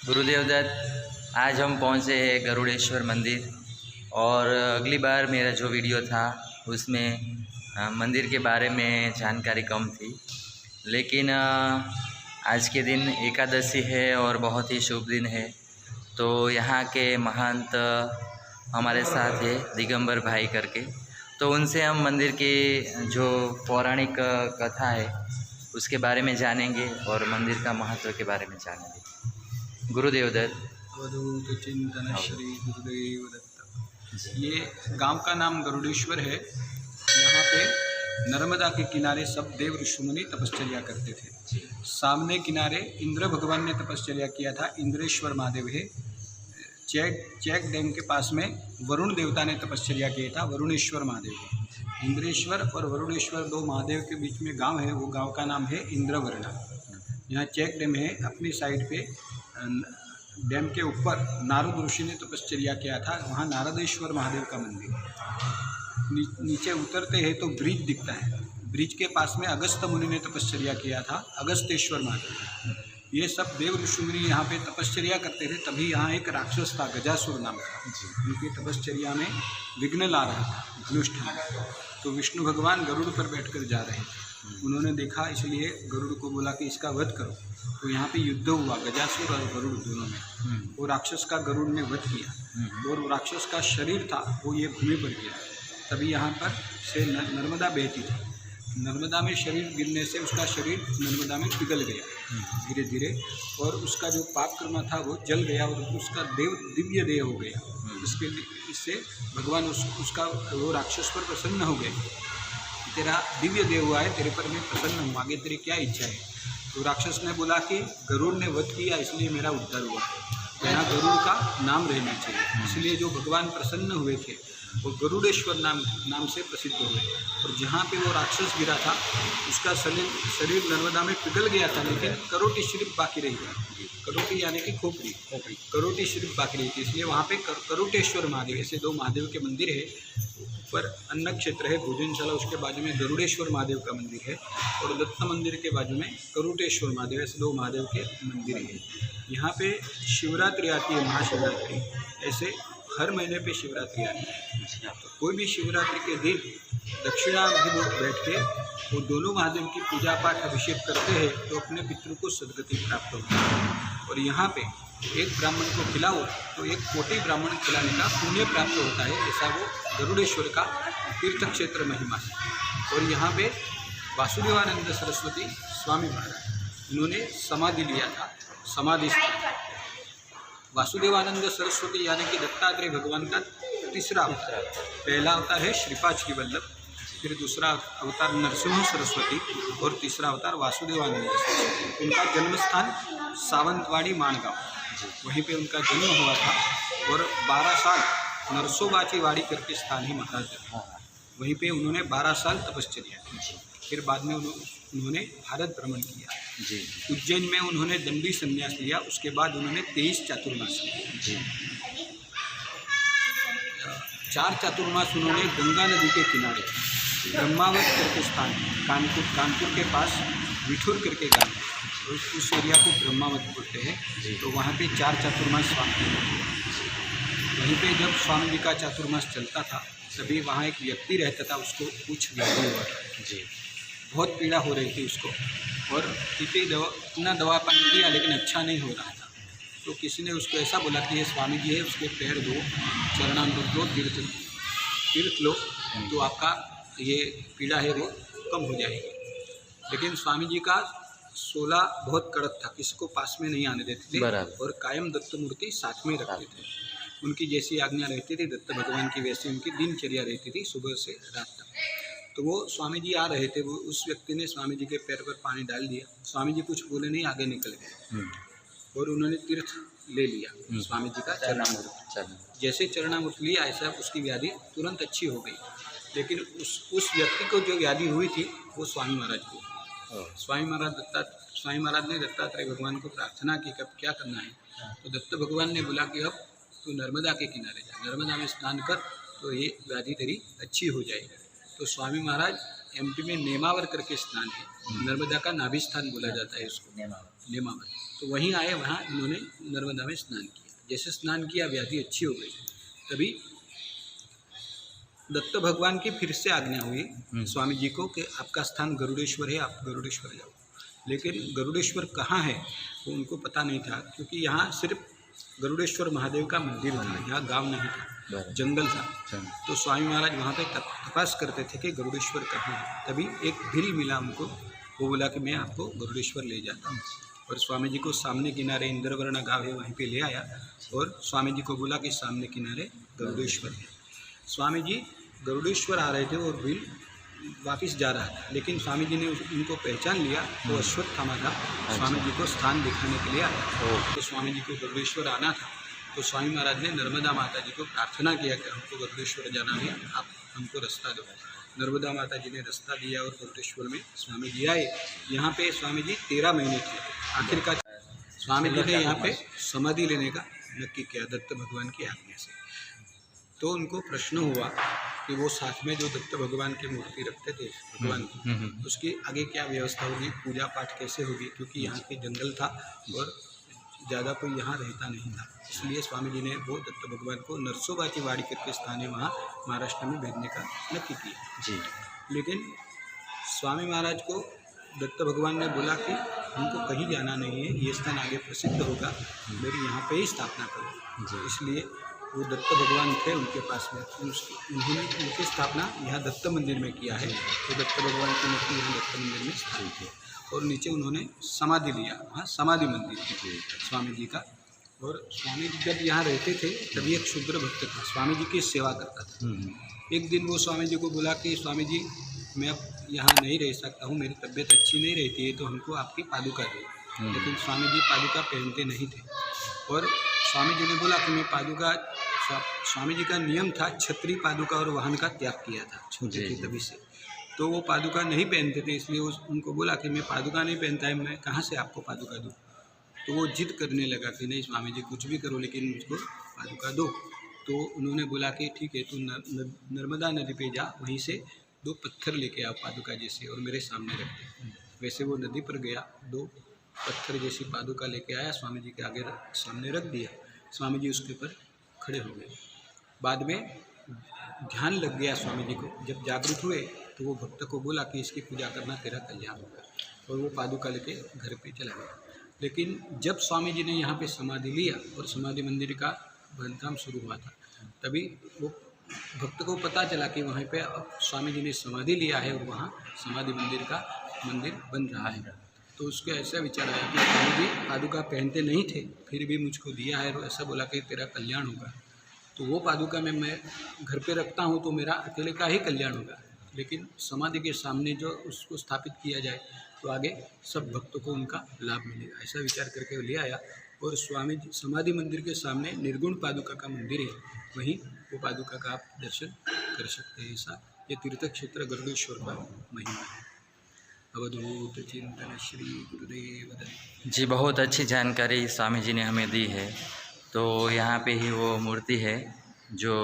गुरुदेव दत्त। आज हम पहुँचे हैं गरुड़ेश्वर मंदिर और अगली बार मेरा जो वीडियो था उसमें मंदिर के बारे में जानकारी कम थी, लेकिन आज के दिन एकादशी है और बहुत ही शुभ दिन है। तो यहाँ के महंत हमारे साथ है दिगंबर भाई करके, तो उनसे हम मंदिर की जो पौराणिक कथा है उसके बारे में जानेंगे और मंदिर का महत्व के बारे में जानेंगे। गुरुदेव दत्त। अवधूत चिंतन श्री गुरुदेव दत्त। ये गांव का नाम गरुड़ेश्वर है। यहाँ पे नर्मदा के किनारे सब देव ऋषिमुनि तपश्चर्या करते थे। सामने किनारे इंद्र भगवान ने तपश्चर्या किया था, इंद्रेश्वर महादेव है। चैक डैम के पास में वरुण देवता ने तपश्चर्या किया था, वरुणेश्वर महादेव है। इंद्रेश्वर और वरुणेश्वर दो महादेव के बीच में गांव है, वो गांव का नाम है इंद्रवरना। यहाँ चैक डैम है, अपनी साइड पे डैम के ऊपर नारद ऋषि ने तपश्चर्या किया था, वहाँ नारदेश्वर महादेव का मंदिर है। नीचे उतरते हैं तो ब्रिज दिखता है, ब्रिज के पास में अगस्त मुनि ने तपश्चर्या किया था, अगस्तेश्वर महादेव। ये सब देव ऋषि मुनि यहाँ पे तपश्चर्या करते थे। तभी यहाँ एक राक्षस था, गजासुर नाम का, उनकी तपश्चर्या में विघ्न ला रहा था अनुष्ठान। तो विष्णु भगवान गरुड़ पर बैठकर जा रहे थे, उन्होंने देखा, इसलिए गरुड़ को बोला कि इसका वध करो। तो यहाँ पे युद्ध हुआ गजासुर और गरुड़ दोनों में। वो राक्षस का गरुड़ ने वध किया और वो राक्षस का शरीर था वो ये भूमि पर गिरा। तभी यहाँ पर से नर्मदा बहती थी। नर्मदा में शरीर गिरने से उसका शरीर नर्मदा में पिघल गया धीरे धीरे, और उसका जो पाप कर्म था वो जल गया और उसका दिव्य देह हो गया। इससे भगवान उसका वो राक्षस पर प्रसन्न हो गए। तेरा दिव्य देह हुआ है, तेरे पर मैं प्रसन्न हूँ, आगे तेरी क्या इच्छा है। तो राक्षस ने बोला कि गरुड़ ने वध किया इसलिए मेरा उद्धार हुआ, यहाँ गरुड़ का नाम रहना चाहिए। इसलिए जो भगवान प्रसन्न हुए थे वो गरुड़ेश्वर नाम से प्रसिद्ध हुए। और जहाँ पे वो राक्षस गिरा था उसका शरीर नर्मदा में पिघल गया था, लेकिन करोटी सिर्फ बाकी रही थी। करोटी यानी कि खोपड़ी, करोटी सिर्फ बाकी रही थी, इसलिए वहाँ पे करोटेश्वर महादेव, ऐसे दो महादेव के मंदिर है। ऊपर अन्न क्षेत्र है भोजनशाला, उसके बाजू में गरुड़ेश्वर महादेव का मंदिर है, और दत्त मंदिर के बाजू में करोटेश्वर महादेव, ऐसे दो महादेव के मंदिर हैं। यहाँ पे शिवरात्रि आती है, महाशिवरात्रि, ऐसे हर महीने पे शिवरात्रि आती है। तो कोई भी शिवरात्रि के दिन दक्षिणाभिमुख बैठ के वो दोनों महादेव की पूजा पाठ अभिषेक करते हैं तो अपने पितृ को सदगति प्राप्त होती है। और यहाँ पे एक ब्राह्मण को खिलाओ तो एक कोटि ब्राह्मण खिलाने का पुण्य प्राप्त होता है, ऐसा वो गरुड़ेश्वर का तीर्थ क्षेत्र महिमा है। और यहाँ पे वासुदेवानंद सरस्वती स्वामी महाराज, इन्होंने समाधि लिया था, समाधि। वासुदेवानंद सरस्वती यानी कि दत्तात्रेय भगवान का तीसरा अवतार। पहला अवतार है श्रीपाद श्रीवल्लभ, फिर दूसरा अवतार नरसिंह सरस्वती और तीसरा अवतार वासुदेवानंद सरस्वती। उनका जन्मस्थान सावंतवाड़ी माणगांव, वहीं पे उनका जन्म हुआ था। और 12 साल नरसोबाची वाड़ी करके स्थान है महाराज, वहीं पे उन्होंने 12 साल तपश्चर्या की। फिर बाद में उन्होंने भारत भ्रमण किया। उज्जैन में उन्होंने दंडी संन्यास लिया, उसके बाद उन्होंने 23 चातुर्मास किया। 4 चातुर्मास उन्होंने गंगा नदी के किनारे ब्रह्मावत करके स्थान, कानपुर के पास विठुर करके गाँव, उस एरिया को ब्रह्मावत बोलते हैं। तो वहाँ पे 4 चातुर्मास स्वामी, वहीं पे जब स्वामी जी का चातुर्मास चलता था तभी वहाँ एक व्यक्ति रहता था, उसको कुछ व्याधि हुआ था, बहुत पीड़ा हो रही थी उसको, और इतना दवा पानी किया लेकिन अच्छा नहीं हो रहा था। तो किसी ने उसको ऐसा बोला कि ये स्वामी जी है, उसके पैर दो, चरणामृत दो, तीर्थ लो, तो आपका ये पीड़ा है वो कम हो जाएगी। लेकिन स्वामी जी का 16 बहुत कड़क था, किसी को पास में नहीं आने देते थे, और कायम दत्त मूर्ति साथ में रखते थे। उनकी जैसी आज्ञा रहती थी दत्त भगवान की, वैसी उनकी दिनचर्या रहती थी सुबह से रात तक। तो वो स्वामी जी आ रहे थे, वो उस व्यक्ति ने स्वामी जी के पैर पर पानी डाल दिया। स्वामी जी कुछ बोले नहीं, आगे निकल गए और उन्होंने तीर्थ ले लिया स्वामी जी का चरणामृत। जैसे चरणामृत लिया ऐसा उसकी व्याधि तुरंत अच्छी हो गई। लेकिन उस व्यक्ति को जो व्याधि हुई थी वो स्वामी महाराज को, स्वामी महाराज ने दत्तात्रेय भगवान को प्रार्थना की कब क्या करना है। तो दत्त भगवान ने बोला कि अब तू नर्मदा के किनारे जा, नर्मदा में स्नान कर तो ये व्याधि तेरी अच्छी हो जाएगी। तो स्वामी महाराज एमपी में नेमावर करके स्थान है, नर्मदा का नाभि स्थान बोला जाता है इसको, नेमावर। तो वहीं आए, वहाँ इन्होंने नर्मदा में स्नान किया। जैसे स्नान किया, व्याधि अच्छी हो गई, तभी दत्त भगवान की फिर से आज्ञा हुई स्वामी जी को कि आपका स्थान गरुड़ेश्वर है, आप गरुड़ेश्वर जाओ। लेकिन गरुड़ेश्वर कहाँ है वो उनको पता नहीं था, क्योंकि यहाँ सिर्फ गरुड़ेश्वर महादेव का मंदिर था, यहाँ गांव नहीं था, जंगल था। तो स्वामी महाराज वहाँ पे तपास करते थे कि गरुड़ेश्वर कहाँ है। तभी एक भील मिला उनको, वो बोला कि मैं आपको गरुड़ेश्वर ले जाता हूँ। और स्वामी जी को सामने किनारे इंद्रवर्ण गाँव है, वहीं पे ले आया और स्वामी जी को बोला कि सामने किनारे गरुड़ेश्वर है। स्वामी जी गरुड़ेश्वर आ रहे थे और भील वापस जा रहा था, लेकिन स्वामी जी ने उनको पहचान लिया। वो अश्वत्थामा था, स्वामी जी को स्थान दिखाने के लिए आया। तो स्वामी जी को गरुड़ेश्वर आना था, तो स्वामी महाराज ने नर्मदा माता जी को प्रार्थना किया कि हमको गरुड़ेश्वर जाना है, आप हमको रास्ता दो। नर्मदा माता जी ने रास्ता दिया और गरुड़ेश्वर में स्वामी जी आए। यहाँ पे स्वामी जी 13 महीने थे। आखिरकार स्वामी जी ने यहाँ पे समाधि लेने का नक्की किया दत्त भगवान की आज्ञा से। तो उनको प्रश्न हुआ कि वो साथ में जो दत्त भगवान की मूर्ति रखते थे भगवान की, उसकी आगे क्या व्यवस्था होगी, पूजा पाठ कैसे होगी, क्योंकि यहाँ के जंगल था और ज़्यादा कोई यहाँ रहता नहीं था। इसलिए स्वामी जी ने वो दत्त भगवान को नरसोबा की वाड़ी करके स्थान है, वहाँ महाराष्ट्र में भेजने का नक्की किया जी। लेकिन स्वामी महाराज को दत्त भगवान ने बोला कि हमको कहीं जाना नहीं है, ये स्थान आगे प्रसिद्ध होगा, मेरी यहाँ पे ही स्थापना करो जी। इसलिए वो दत्त भगवान थे, उनके पास में उन्होंने उनकी स्थापना यहाँ दत्त मंदिर में किया है। तो दत्त भगवान की मूर्ति यहाँ दत्त मंदिर में स्थापित है और नीचे उन्होंने समाधि लिया, वहाँ समाधि मंदिर थी स्वामी जी का। और स्वामी जी जब यहाँ रहते थे तभी एक शूद्र भक्त था, स्वामी जी की सेवा करता था। एक दिन वो स्वामी जी को बोला कि स्वामी जी मैं अब यहाँ नहीं रह सकता हूँ, मेरी तबीयत अच्छी नहीं रहती है, तो हमको आपकी पादुका दो। लेकिन स्वामी जी पादुका पहनते नहीं थे और स्वामी जी ने बोला कि मैं पादुका, स्वामी जी का नियम था छत्री पादुका और वाहन का त्याग किया था छोटे थे तभी से, तो वो पादुका नहीं पहनते थे। इसलिए उनको बोला कि मैं पादुका नहीं पहनता है, मैं कहाँ से आपको पादुका दूँ। तो वो जिद करने लगा कि नहीं स्वामी जी कुछ भी करो लेकिन मुझको पादुका दो। तो उन्होंने बोला कि ठीक है, तू नर्मदा नदी पे जा, वहीं से 2 पत्थर लेके आओ पादुका जैसे और मेरे सामने रख दे। वैसे वो नदी पर गया, 2 पत्थर जैसी पादुका लेके आया, स्वामी जी के आगे सामने रख दिया। स्वामी जी उसके ऊपर खड़े हो गए। बाद में ध्यान लग गया स्वामी जी को, जब जागृत हुए तो वो भक्त को बोला कि इसकी पूजा करना तेरा कल्याण होगा, और वो पादुका लेके घर पे चला गया। लेकिन जब स्वामी जी ने यहाँ पे समाधि लिया और समाधि मंदिर का बांधकाम शुरू हुआ था, तभी वो भक्त को पता चला कि वहाँ पे अब स्वामी जी ने समाधि लिया है और वहाँ समाधि मंदिर बन रहा है। तो उसको ऐसा विचार आया कि स्वामी जी पादुका पहनते नहीं थे, फिर भी मुझको दिया है और ऐसा बोला कि तेरा कल्याण होगा। तो वो पादुका में मैं घर पे रखता हूँ तो मेरा अकेले का ही कल्याण होगा, लेकिन समाधि के सामने जो उसको स्थापित किया जाए तो आगे सब भक्तों को उनका लाभ मिलेगा। ऐसा विचार करके ले आया और स्वामी जी समाधि मंदिर के सामने निर्गुण पादुका का मंदिर है, वहीं वो पादुका का आप दर्शन कर सकते हैं। ऐसा ये तीर्थ क्षेत्र गरुड़ेश्वर का महिमा है। अवधूत चिंतन श्री गुरुदेव दत्त जी। बहुत अच्छी जानकारी स्वामी जी ने हमें दी है। तो यहाँ पे ही वो मूर्ति है जो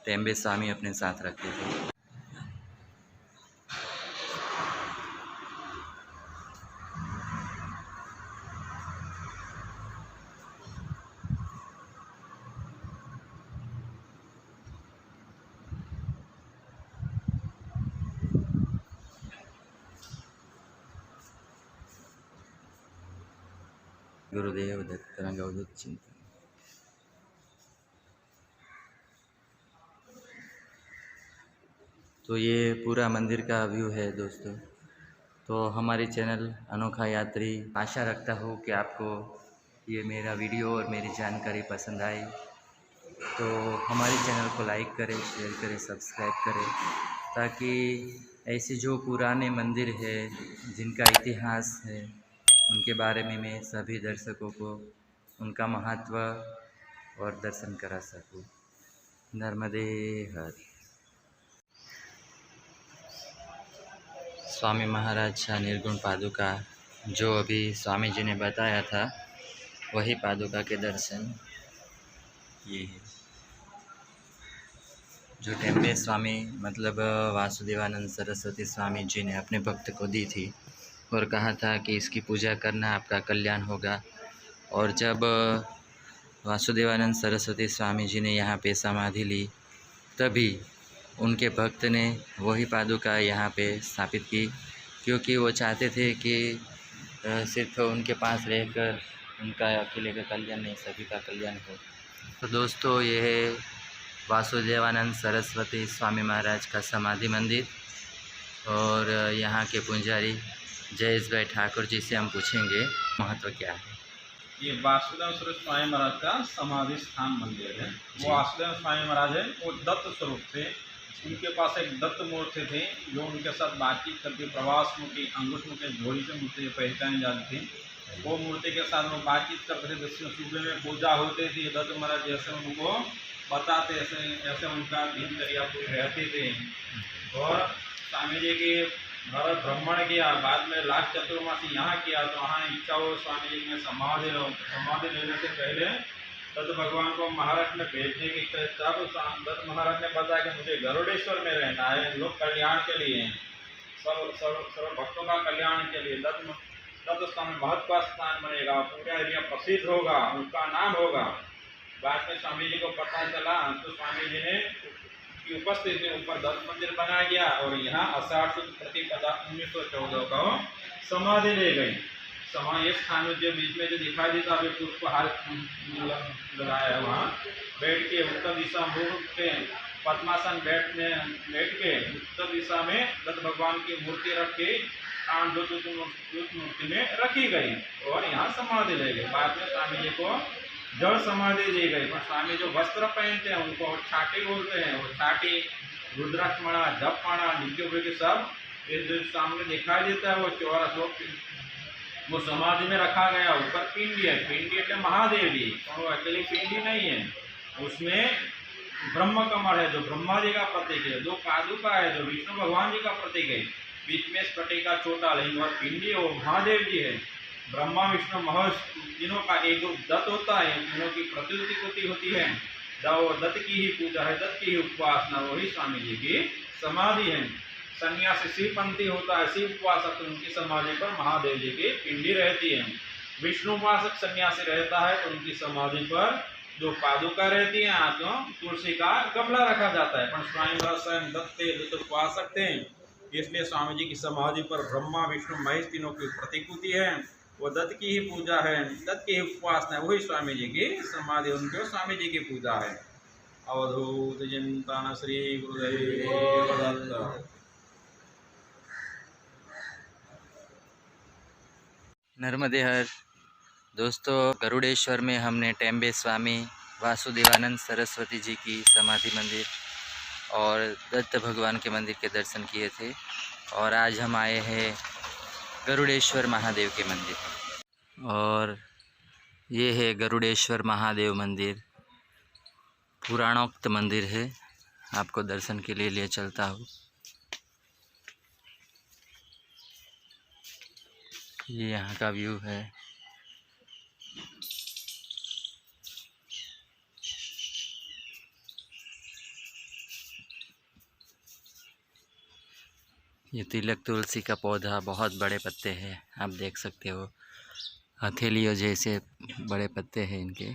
टेम्बे स्वामी अपने साथ रखते थे। गुरुदेव दत्त अवधूत चिंतन। तो ये पूरा मंदिर का व्यू है दोस्तों। तो हमारी चैनल अनोखा यात्री आशा रखता हूँ कि आपको ये मेरा वीडियो और मेरी जानकारी पसंद आई। तो हमारे चैनल को लाइक करें, शेयर करें, सब्सक्राइब करें, ताकि ऐसे जो पुराने मंदिर है जिनका इतिहास है उनके बारे में मैं सभी दर्शकों को उनका महत्व और दर्शन करा सकूँ। नर्मदे हर। स्वामी महाराज का निर्गुण पादुका जो अभी स्वामी जी ने बताया था, वही पादुका के दर्शन ये है जो टेम्बे स्वामी मतलब वासुदेवानंद सरस्वती स्वामी जी ने अपने भक्त को दी थी। और कहा था कि इसकी पूजा करना आपका कल्याण होगा। और जब वासुदेवानंद सरस्वती स्वामी जी ने यहाँ पे समाधि ली, तभी उनके भक्त ने वही पादुका यहाँ पे स्थापित की, क्योंकि वो चाहते थे कि सिर्फ उनके पास रहकर उनका अकेले का कल्याण नहीं, सभी का कल्याण हो। तो दोस्तों, ये है वासुदेवानंद सरस्वती स्वामी महाराज का समाधि मंदिर। और यहाँ के पुजारी जयेश भाई ठाकुर जी से हम पूछेंगे महत्व क्या है। ये वासुदेव सरस्वती स्वामी महाराज का समाधि स्थान मंदिर है। वो वासुदेव स्वामी महाराज है, वो दत्त स्वरूप थे। उनके पास एक दत्त मूर्ति थी जो उनके साथ बातचीत करके प्रवास मुखी अंगूठ मुखी झोली से मूर्ति पहचानी जाती थी। वो मूर्ति के साथ वो बातचीत करते थे, जिससे सुबह में पूजा होती थी। दत्त महाराज जैसे उनको बताते ऐसे उनका दिनचर्या पूरी रहती थी। और स्वामी जी की भारत भ्रमण किया, बाद में लास्ट चतुर्मासी यहाँ किया, तो वहाँ इच्छा हो स्वामी जी ने समाधि लेने से पहले दत्त भगवान को महाराष्ट्र में भेजने की इच्छा। तब दत्त महाराज ने बताया कि मुझे गरुड़ेश्वर में रहना है, लोक कल्याण के लिए, सर्व भक्तों का कल्याण के लिए। दत्त स्थान महत्व स्थान बनेगा, पूरा एरिया प्रसिद्ध होगा, उनका नाम होगा। बाद में स्वामी जी को पता चला तो स्वामी जी ने की उपस्थिति में ऊपर दत्त मंदिर बनाया गया। और यहाँ आषाढ़ शुद्ध प्रतिपदा 1914 को समाधि ले गई। ये स्थान में जो बीच में जो दिखाई देता है पुष्पहार लगाया है, वहाँ बैठ के उत्तर दिशा मुख पे पद्मासन बैठ के उत्तर दिशा में दत्त भगवान की मूर्ति रख के मूर्ति में रखी गई और यहाँ समाधि ले गई। बाद में स्वामी जी को जड़ समाधि दी गई। पर स्वामी जो वस्त्र पहनते हैं उनको छाटी बोलते हैं। वो छाटी, रुद्राक्ष माला, जप माला, नित्य सब इस जो सामने दिखाई देता है वो चौरस वो समाधि में रखा गया। ऊपर पिंडी है, पिंडी है महादेव जी, और वो अकेली पिंडी नहीं है, उसमें ब्रह्म कमल है जो ब्रह्मा जी का प्रतीक है। दो पादुका है जो विष्णु भगवान जी का प्रतीक है। बीच में स्फटिका छोटा लिंग और पिंडी वो महादेव जी है। ब्रह्मा विष्णु महेश तीनों का एक रूप दत्त होता है, तीनों की प्रतिकृति होती है। वो दत्त की ही पूजा है, दत्त की ही उपासना, वही स्वामी जी की समाधि है। सन्यासी शिवपंथी होता है, शिव उपासक, उनकी समाधि पर महादेव जी की पिंडी रहती है। विष्णु उपासक सन्यासी रहता है तो उनकी समाधि पर जो पादुका रहती है, तो तुलसी का गमला रखा जाता है। पर स्वामी महाराज स्वयं दत्त उपासक थे, इसलिए स्वामी जी की समाधि पर ब्रह्मा विष्णु महेश तीनों की प्रतिकृति है। वो दत्त की ही पूजा है, दत्त की ही उपासना है, वही स्वामी जी की समाधि, उनके स्वामी जी की पूजा है। अवधूत चिंतन श्री गुरुदेव दत्त। नर्मदे हर। दोस्तों, गरुड़ेश्वर में हमने टेम्बे स्वामी वासुदेवानंद सरस्वती जी की समाधि मंदिर और दत्त भगवान के मंदिर के दर्शन किए थे। और आज हम आए हैं गरुड़ेश्वर महादेव के मंदिर। और ये है गरुड़ेश्वर महादेव मंदिर, पुराणोक्त मंदिर है। आपको दर्शन के लिए ले चलता हूँ। ये यहाँ का व्यू है। ये तिलक तुलसी का पौधा, बहुत बड़े पत्ते हैं, आप देख सकते हो, हथेलियों जैसे बड़े पत्ते हैं इनके।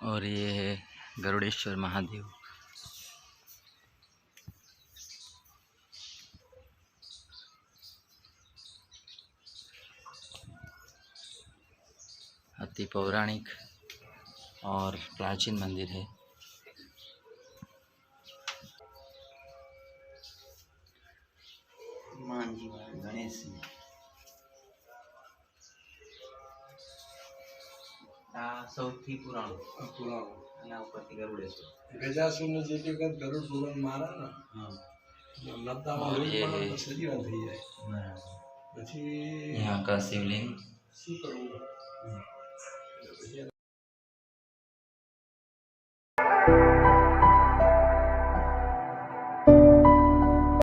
और ये है गरुड़ेश्वर महादेव। अति पौराणिक और प्राचीन मंदिर है। गणेश સૌથી પુરાણું એના ઉપરથી ગરુડેશ્વર ગજાસુરને જે કે ગરુડ ભગવાન મારા ને નતામાં સજીવન થઈ જાય પછી यहाँ का शिवलिंग શું કરવું